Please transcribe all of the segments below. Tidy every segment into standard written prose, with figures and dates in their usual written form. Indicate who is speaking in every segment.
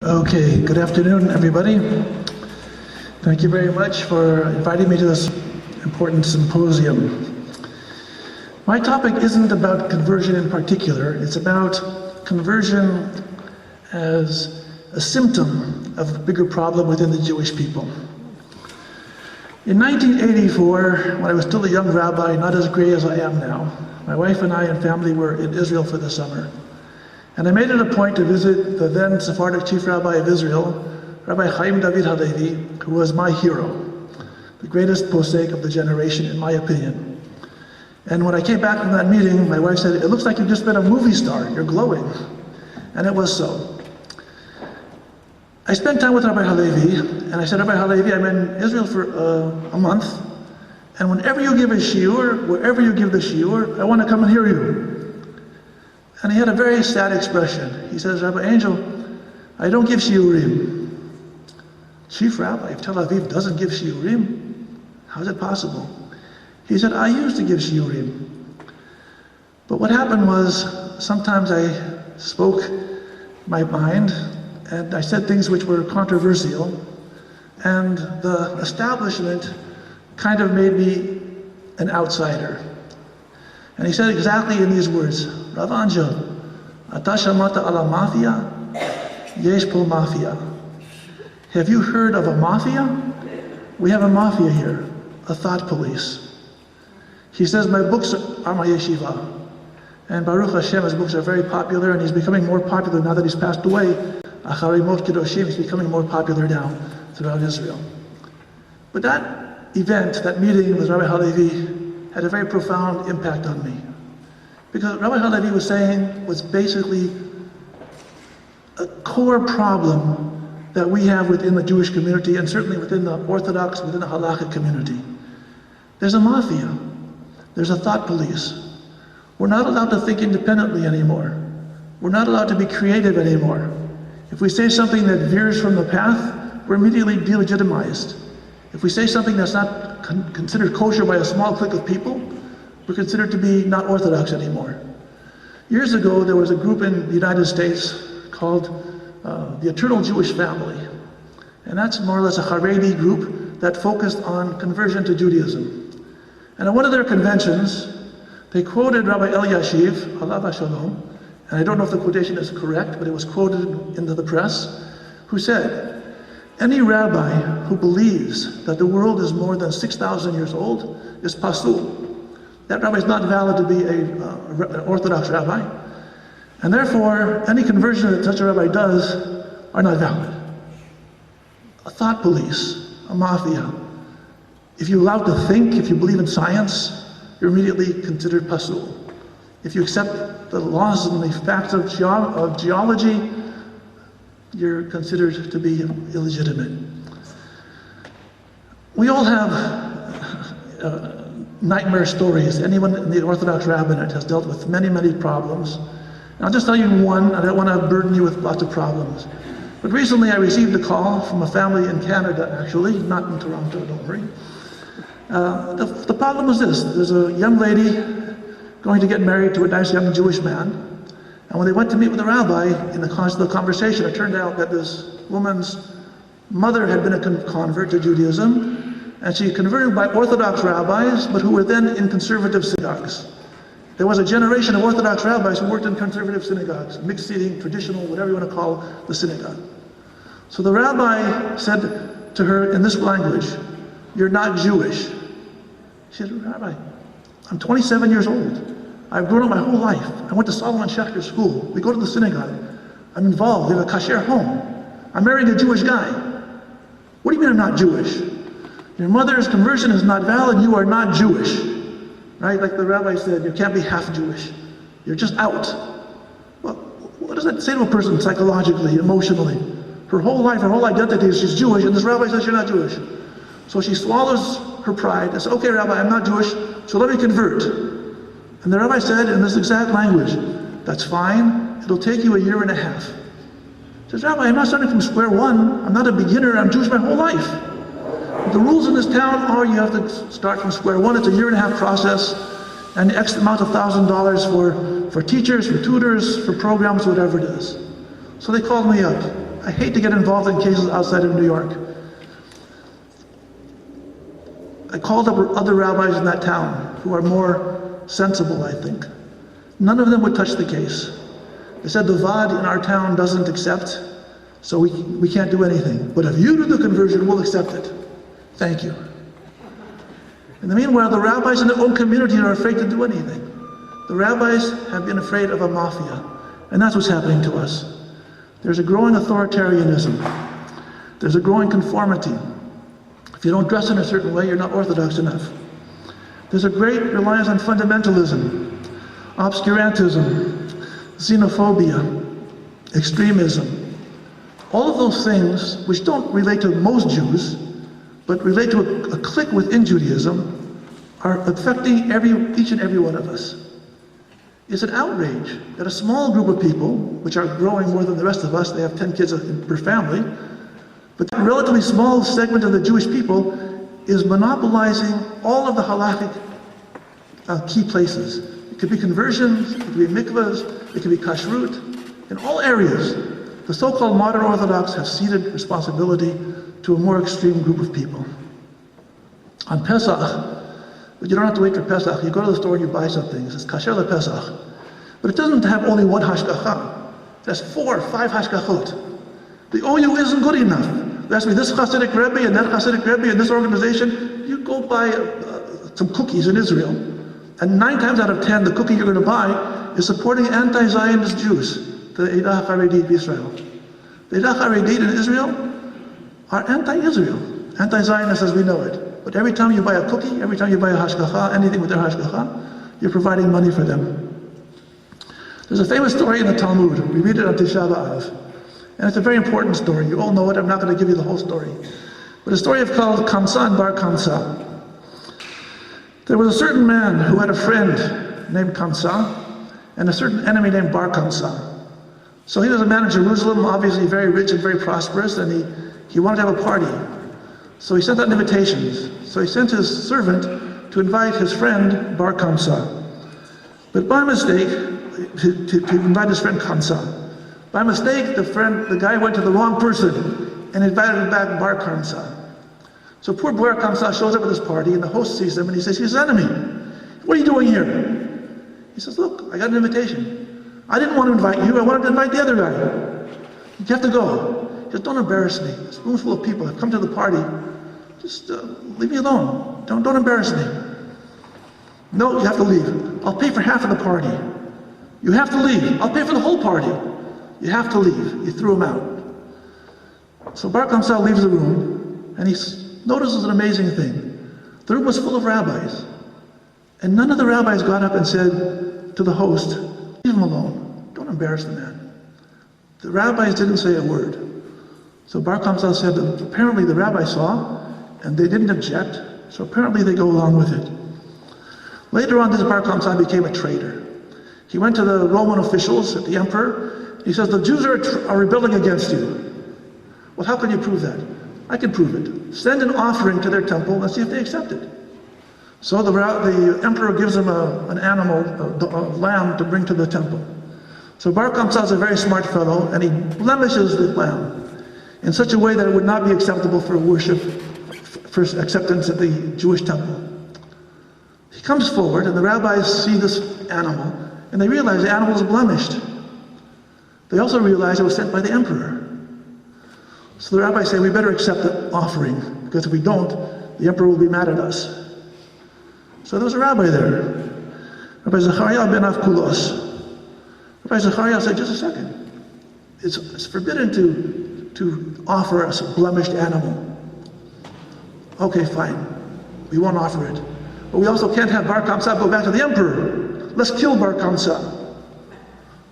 Speaker 1: Okay, good afternoon, everybody. Thank you very much for inviting me to this important symposium. My topic isn't about conversion in particular, it's about conversion as a symptom of a bigger problem within the Jewish people. In 1984, when I was still a young rabbi, not as gray as I am now, my wife and I and family were in Israel for the summer. And I made it a point to visit the then Sephardic chief rabbi of Israel, Rabbi Chaim David Halevi, who was my hero, the greatest posek of the generation, in my opinion. And when I came back from that meeting, my wife said, "It looks like you've just been a movie star, you're glowing." And it was so. I spent time with Rabbi Halevi, and I said, "Rabbi Halevi, I'm in Israel for a month, and whenever you give a shiur, wherever you give the shiur, I want to come and hear you." And he had a very sad expression. He says, "Rabbi Angel, I don't give shiurim." Chief rabbi of Tel Aviv doesn't give shiurim? How is it possible? He said, "I used to give shiurim. But what happened was, sometimes I spoke my mind, and I said things which were controversial, and the establishment kind of made me an outsider." And he said exactly in these words, "Rav Angel, ata shamata ala mafia, yesh po mafia." Have you heard of a mafia? We have a mafia here, a thought police. He says, "My books are my yeshiva." And Baruch Hashem, his books are very popular, and he's becoming more popular now that he's passed away. Achari Mot Kedoshim, he's becoming more popular now throughout Israel. But that event, that meeting with Rabbi Halevi, had a very profound impact on me. Because Rabbi Halevi was saying was basically a core problem that we have within the Jewish community, and certainly within the Orthodox, within the Halakhic community. There's a mafia. There's a thought police. We're not allowed to think independently anymore. We're not allowed to be creative anymore. If we say something that veers from the path, we're immediately delegitimized. If we say something that's not considered kosher by a small clique of people, we're considered to be not Orthodox anymore. Years ago, there was a group in the United States called the Eternal Jewish Family. And that's more or less a Haredi group that focused on conversion to Judaism. And at one of their conventions, they quoted Rabbi Eliashiv, alav hashalom, and I don't know if the quotation is correct, but it was quoted into the press, who said, "Any rabbi who believes that the world is more than 6,000 years old is pasul." That rabbi is not valid to be an Orthodox rabbi, and therefore any conversion that such a rabbi does are not valid. A thought police, a mafia. If you're allowed to think, if you believe in science, you're immediately considered pasul. If you accept the laws and the facts of geology, you're considered to be illegitimate. We all have nightmare stories. Anyone in the Orthodox rabbinate has dealt with many, many problems. And I'll just tell you one. I don't want to burden you with lots of problems. But recently I received a call from a family in Canada, actually, not in Toronto, don't worry. The problem was this. There's a young lady going to get married to a nice young Jewish man. And when they went to meet with the rabbi, in the course of the conversation, it turned out that this woman's mother had been a convert to Judaism, and she converted by Orthodox rabbis, but who were then in conservative synagogues. There was a generation of Orthodox rabbis who worked in conservative synagogues, mixed seating, traditional, whatever you want to call the synagogue. So the rabbi said to her in this language, "You're not Jewish." She said, "Rabbi, I'm 27 years old. I've grown up my whole life. I went to Solomon Schechter School. We go to the synagogue. I'm involved. We have a kasher home. I'm marrying a Jewish guy. What do you mean I'm not Jewish? Your mother's conversion is not valid. You are not Jewish." Right? Like the rabbi said, you can't be half Jewish. You're just out. Well, what does that say to a person psychologically, emotionally? Her whole life, her whole identity is she's Jewish, and this rabbi says you're not Jewish. So she swallows her pride and says, "Okay, Rabbi, I'm not Jewish, so let me convert." And the rabbi said in this exact language, "That's fine, it'll take you a year and a half." He says, "Rabbi, I'm not starting from square one. I'm not a beginner, I'm Jewish my whole life. The rules in this town are you have to start from square one. It's a year and a half process, and X amount of $1,000 for teachers, for tutors, for programs, whatever it is." So they called me up. I hate to get involved in cases outside of New York. I called up other rabbis in that town who are more sensible, I think. None of them would touch the case. They said the VAD in our town doesn't accept, so we can't do anything. But if you do the conversion, we'll accept it. Thank you. In the meanwhile, the rabbis in their own community are afraid to do anything. The rabbis have been afraid of a mafia, and that's what's happening to us. There's a growing authoritarianism. There's a growing conformity. If you don't dress in a certain way, you're not orthodox enough. There's a great reliance on fundamentalism, obscurantism, xenophobia, extremism. All of those things, which don't relate to most Jews, but relate to a clique within Judaism, are affecting each and every one of us. It's an outrage that a small group of people, which are growing more than the rest of us, they have 10 kids per family, but that relatively small segment of the Jewish people is monopolizing all of the halakhic key places. It could be conversions, it could be mikvahs, it could be kashrut. In all areas, the so-called modern Orthodox have ceded responsibility to a more extreme group of people. On Pesach, but you don't have to wait for Pesach. You go to the store and you buy something. It says kasher lePesach. But it doesn't have only one hashgacha. It has 4 or 5 hashgachot. The OU isn't good enough. There has to be this Hasidic Rebbe and that Hasidic Rebbe and this organization. You go buy some cookies in Israel, and 9 times out of 10, the cookie you're going to buy is supporting anti-Zionist Jews, the Eidah Haredit of Israel. The Eidah Haredit in Israel are anti-Israel, anti-Zionist as we know it. But every time you buy a cookie, every time you buy a hashgacha, anything with their hashgacha, you're providing money for them. There's a famous story in the Talmud. We read it on Tisha B'Av. And it's a very important story. You all know it. I'm not going to give you the whole story. But a story called Kamsa and Bar Kamsa. There was a certain man who had a friend named Kamsa and a certain enemy named Bar Kamsa. So he was a man in Jerusalem, obviously very rich and very prosperous, and he wanted to have a party. So he sent out invitations. So he sent his servant to invite his friend Bar Kamsa. But by mistake, to invite his friend Kamsa. By mistake, the guy went to the wrong person and invited back Bar Kamsa. So poor Bar Kamsa shows up at this party, and the host sees him and he says, "He's his enemy. What are you doing here?" He says, "Look, I got an invitation. I didn't want to invite you. I wanted to invite the other guy. You have to go." He says, "Don't embarrass me. This room's full of people. I've come to the party. Just leave me alone. Don't embarrass me." "No, you have to leave. I'll pay for half of the party." "You have to leave. I'll pay for the whole party." "You have to leave." He threw him out. So Bar Kamsa leaves the room, and he notices an amazing thing. The room was full of rabbis, and none of the rabbis got up and said to the host, "Leave him alone. Don't embarrass the man." The rabbis didn't say a word. So Bar Kamsa said that apparently the rabbis saw, and they didn't object, so apparently they go along with it. Later on, this Bar Kamsa became a traitor. He went to the Roman officials, the emperor. He says, "The Jews are rebelling against you." "Well, how can you prove that?" "I can prove it. Send an offering to their temple and see if they accept it." So the emperor gives them an animal, a lamb, to bring to the temple. So Bar Kamsa is a very smart fellow, and he blemishes the lamb in such a way that it would not be acceptable for worship, for acceptance at the Jewish temple. He comes forward, and the rabbis see this animal, and they realize the animal is blemished. They also realize it was sent by the emperor. So the rabbis say, "We better accept the offering, because if we don't, the emperor will be mad at us." So there was a rabbi there, Rabbi Zechariah ben Avkulos. Rabbi Zechariah said, "Just a second. It's forbidden to offer us a blemished animal." "Okay, fine. We won't offer it. But we also can't have Bar Kamsa go back to the emperor. Let's kill Bar Kamsa."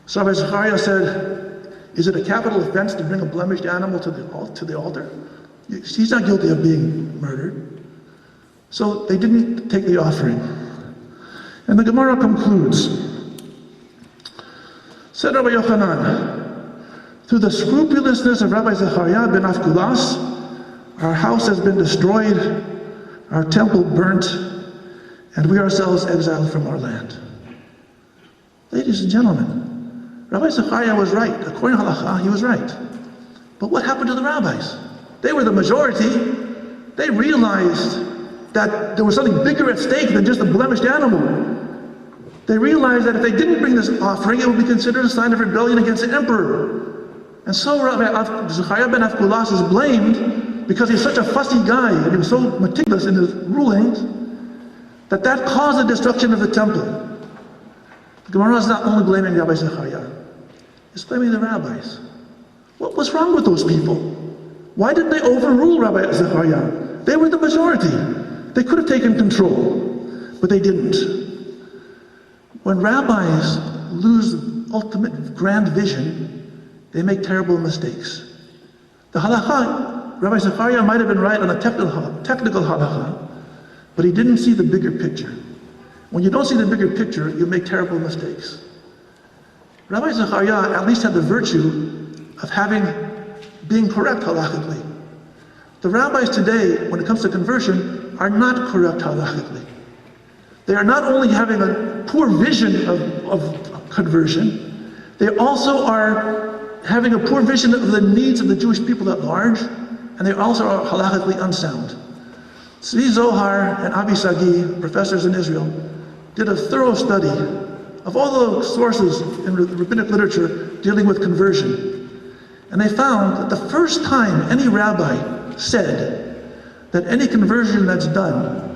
Speaker 1: So Rabbi Zechariah said, "Is it a capital offense to bring a blemished animal to the altar? He's not guilty of being murdered." So they didn't take the offering. And the Gemara concludes, said Rabbi Yochanan, "Through the scrupulousness of Rabbi Zechariah ben Avkulas, our house has been destroyed, our temple burnt, and we ourselves exiled from our land." Ladies and gentlemen, Rabbi Zechariah was right. According to Halakha, he was right. But what happened to the rabbis? They were the majority. They realized that there was something bigger at stake than just a blemished animal. They realized that if they didn't bring this offering, it would be considered a sign of rebellion against the emperor. And so Rabbi Zechariah ben Avkulas is blamed because he's such a fussy guy and he was so meticulous in his rulings that caused the destruction of the temple. The Gemara is not only blaming Rabbi Zechariah, it's blaming the rabbis. What was wrong with those people? Why didn't they overrule Rabbi Zechariah? They were the majority. They could have taken control, but they didn't. When rabbis lose the ultimate grand vision, they make terrible mistakes. The halakha, Rabbi Zechariah might have been right on a technical halakha, but he didn't see the bigger picture. When you don't see the bigger picture, you make terrible mistakes. Rabbi Zechariah at least had the virtue of being correct halakhically. The rabbis today, when it comes to conversion, are not correct halakhically. They are not only having a poor vision of conversion, they also are having a poor vision of the needs of the Jewish people at large, and they also are halakhically unsound. Tzvi Zohar and Avi Sagi, professors in Israel, did a thorough study of all the sources in rabbinic literature dealing with conversion. And they found that the first time any rabbi said that any conversion that's done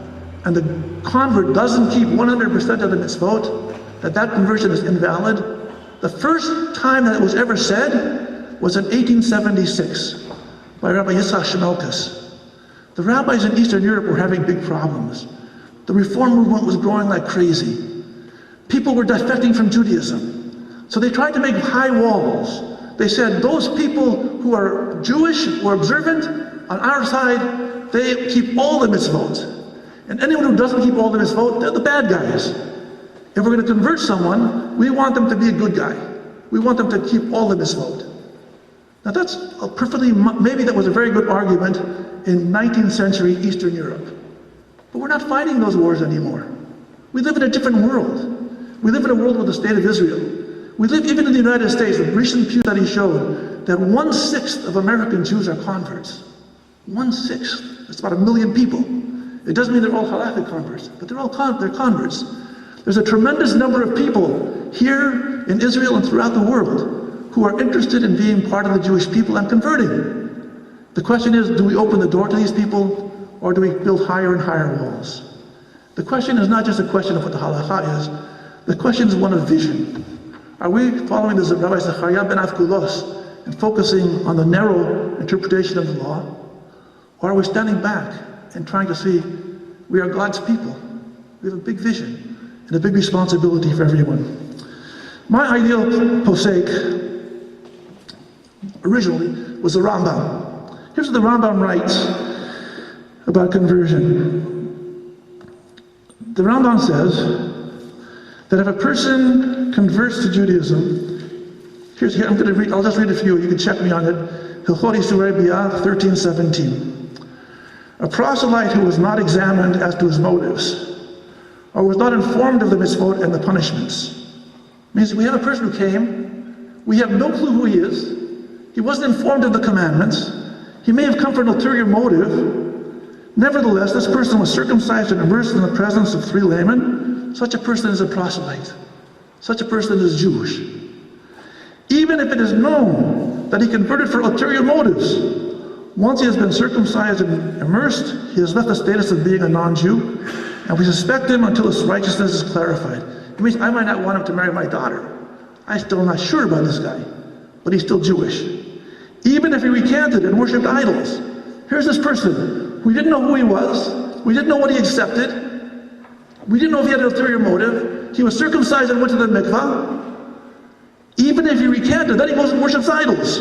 Speaker 1: and the convert doesn't keep 100% of the mitzvot, that conversion is invalid, the first time that it was ever said was in 1876 by Rabbi Yitzhak Shemilkus. The rabbis in Eastern Europe were having big problems. The reform movement was growing like crazy. People were defecting from Judaism. So they tried to make high walls. They said those people who are Jewish or observant, on our side, they keep all the mitzvot. And anyone who doesn't keep all the mitzvot, they're the bad guys. If we're going to convert someone, we want them to be a good guy. We want them to keep all the mitzvot. Now that's maybe that was a very good argument in 19th century Eastern Europe. But we're not fighting those wars anymore. We live in a different world. We live in a world with the state of Israel. We live even in the United States. A recent Pew study showed that 1/6 of American Jews are converts. 1/6. That's about 1 million people. It doesn't mean they're all Halakhic converts, but they're converts. There's a tremendous number of people here in Israel and throughout the world who are interested in being part of the Jewish people and converting. The question is, do we open the door to these people, or do we build higher and higher walls? The question is not just a question of what the halakha is, the question is one of vision. Are we following the Rabbi Zechariah ben Avkulas and focusing on the narrow interpretation of the law, or are we standing back and trying to see we are God's people? We have a big vision and a big responsibility for everyone. My ideal posek originally was the Rambam. Here's what the Rambam writes about conversion. The Rambam says that if a person converts to Judaism, I'll just read it for you, you can check me on it. Hilchot Isurei Biyah 13:17. A proselyte who was not examined as to his motives, or was not informed of the mitzvot and the punishments. Means we have a person who came, we have no clue who he is, he wasn't informed of the commandments, he may have come for an ulterior motive. Nevertheless, this person was circumcised and immersed in the presence of 3 laymen. Such a person is a proselyte. Such a person is Jewish. Even if it is known that he converted for ulterior motives, once he has been circumcised and immersed, he has left the status of being a non-Jew, and we suspect him until his righteousness is clarified. It means I might not want him to marry my daughter. I'm still not sure about this guy, but he's still Jewish. Even if he recanted and worshipped idols. Here's this person. We didn't know who he was. We didn't know what he accepted. We didn't know if he had an ulterior motive. He was circumcised and went to the mikvah. Even if he recanted, then he goes and worships idols.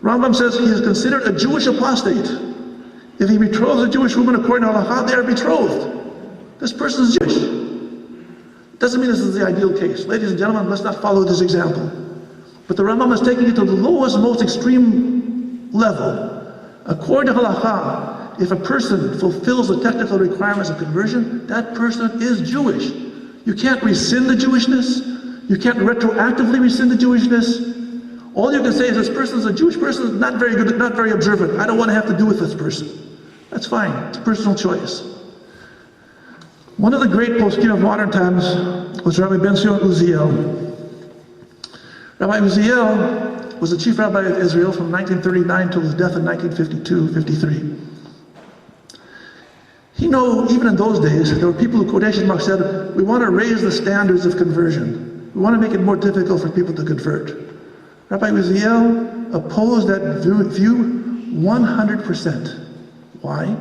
Speaker 1: Rambam says he is considered a Jewish apostate. If he betroths a Jewish woman according to halakha, they are betrothed. This person is Jewish. Doesn't mean this is the ideal case. Ladies and gentlemen, let's not follow this example. But the Rambam is taking it to the lowest, most extreme level. According to halakha, if a person fulfills the technical requirements of conversion, that person is Jewish. You can't rescind the Jewishness. You can't retroactively rescind the Jewishness. All you can say is this person is a Jewish person, not very good, not very observant. I don't want to have to do with this person. That's fine, it's a personal choice. One of the great poskim of modern times was Rabbi Ben Zion Uziel. Rabbi Uziel was the chief rabbi of Israel from 1939 till his death in 1952-53. He knew, even in those days, there were people who, quotation marks, said, we want to raise the standards of conversion. We want to make it more difficult for people to convert. Rabbi Uziel opposed that view 100%. Why?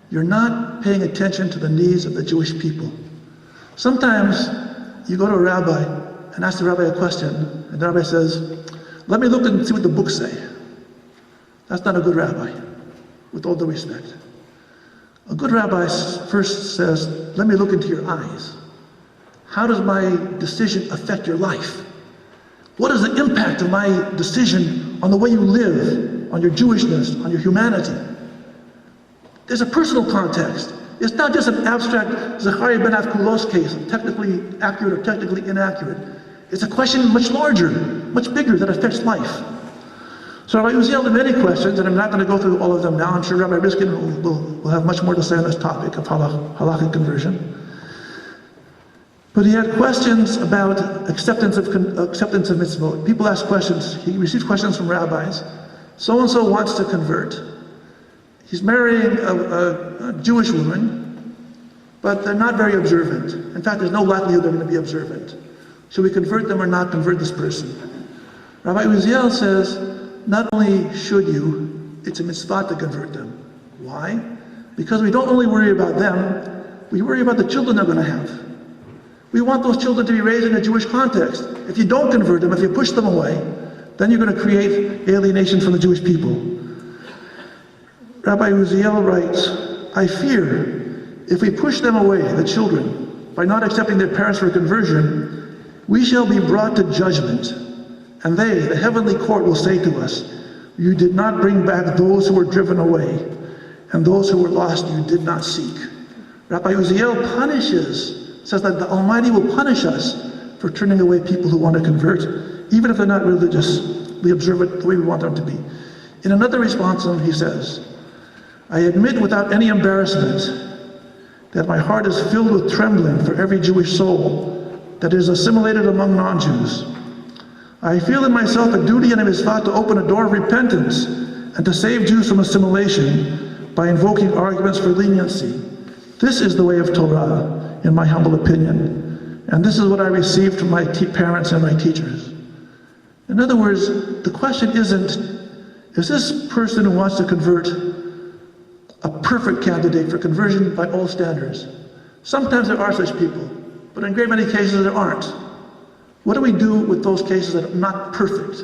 Speaker 1: You're not paying attention to the needs of the Jewish people. Sometimes you go to a rabbi and ask the rabbi a question, and the rabbi says, let me look and see what the books say. That's not a good rabbi, with all due respect. A good rabbi first says, let me look into your eyes. How does my decision affect your life? What is the impact of my decision on the way you live, on your Jewishness, on your humanity? There's a personal context. It's not just an abstract Zechariah ben Avkulos case, technically accurate or technically inaccurate. It's a question much larger, much bigger, that affects life. So Rabbi Uziel had many questions, and I'm not going to go through all of them now. I'm sure Rabbi Riskin will have much more to say on this topic of Halakhic conversion. But he had questions about acceptance of mitzvot. People ask questions. He received questions from rabbis. So-and-so wants to convert. He's marrying a Jewish woman, but they're not very observant. In fact, there's no likelihood they're going to be observant. Should we convert them or not convert this person? Rabbi Uziel says, not only should you, it's a mitzvah to convert them. Why? Because we don't only worry about them, we worry about the children they're going to have. We want those children to be raised in a Jewish context. If you don't convert them, if you push them away, then you're going to create alienation from the Jewish people. Rabbi Uziel writes, I fear if we push them away, the children, by not accepting their parents for conversion, we shall be brought to judgment. And they, the heavenly court, will say to us, you did not bring back those who were driven away, and those who were lost you did not seek. Rabbi Uziel says that the Almighty will punish us for turning away people who want to convert, even if they're not religiously observant the way we want them to be. In another response to him, he says, I admit without any embarrassment that my heart is filled with trembling for every Jewish soul that is assimilated among non-Jews. I feel in myself a duty and a mitzvah to open a door of repentance and to save Jews from assimilation by invoking arguments for leniency. This is the way of Torah, in my humble opinion, and this is what I received from my parents and my teachers. In other words, the question isn't, is this person who wants to convert a perfect candidate for conversion by all standards? Sometimes there are such people, but in a great many cases there aren't. What do we do with those cases that are not perfect?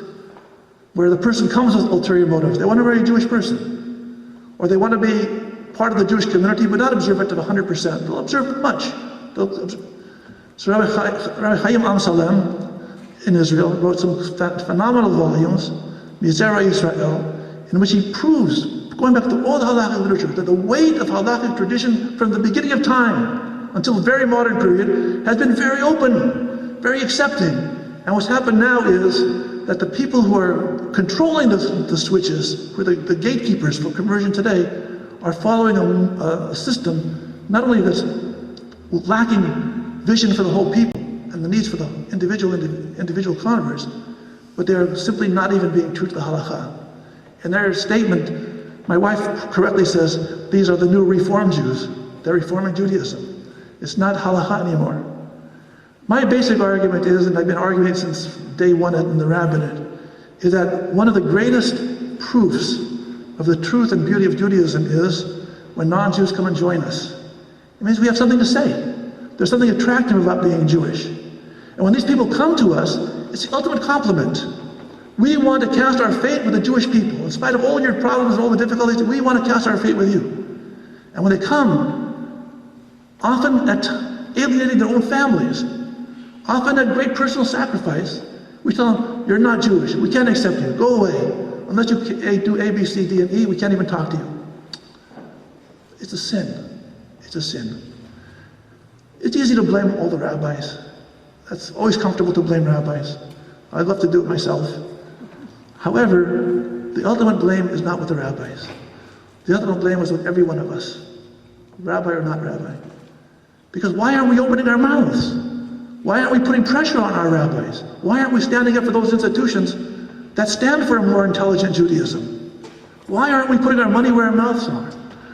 Speaker 1: Where the person comes with ulterior motives. They want to marry a Jewish person, or they want to be part of the Jewish community, but not observant of 100%. They'll observe much. So Rabbi Chaim Amsalem in Israel wrote some phenomenal volumes, Mizera Yisrael, in which he proves, going back to all the Halakhic literature, that the weight of Halakhic tradition from the beginning of time until the very modern period has been very open, very accepting. And what's happened now is that the people who are controlling the switches, who are the gatekeepers for conversion today, are following a system not only that's lacking vision for the whole people and the needs for the individual converts, but they're simply not even being true to the halakha. In their statement, my wife correctly says, these are the new Reform Jews. They're reforming Judaism. It's not halakha anymore. My basic argument is, and I've been arguing it since day one in the rabbinate, is that one of the greatest proofs of the truth and beauty of Judaism is when non-Jews come and join us. It means we have something to say. There's something attractive about being Jewish. And when these people come to us, it's the ultimate compliment. We want to cast our fate with the Jewish people. In spite of all your problems and all the difficulties, we want to cast our fate with you. And when they come, often at alienating their own families, often at great personal sacrifice, we tell them, you're not Jewish, we can't accept you, go away. Unless you do A, B, C, D, and E, we can't even talk to you. It's a sin. It's a sin. It's easy to blame all the rabbis. That's always comfortable to blame rabbis. I'd love to do it myself. However, the ultimate blame is not with the rabbis. The ultimate blame is with every one of us, rabbi or not rabbi. Because why aren't we opening our mouths? Why aren't we putting pressure on our rabbis? Why aren't we standing up for those institutions that stand for a more intelligent Judaism? Why aren't we putting our money where our mouths are?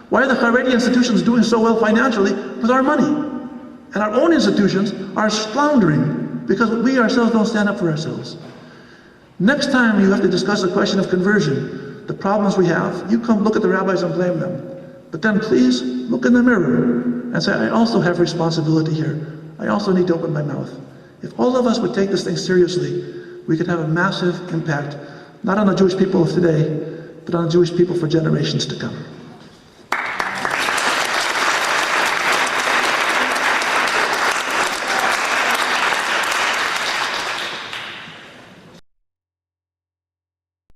Speaker 1: Why are the Haredi institutions doing so well financially with our money? And our own institutions are floundering because we ourselves don't stand up for ourselves. Next time you have to discuss the question of conversion, the problems we have, you come look at the rabbis and blame them. But then please look in the mirror and say, I also have responsibility here. I also need to open my mouth. If all of us would take this thing seriously, we could have a massive impact, not on the Jewish people of today, but on the Jewish people for generations to come.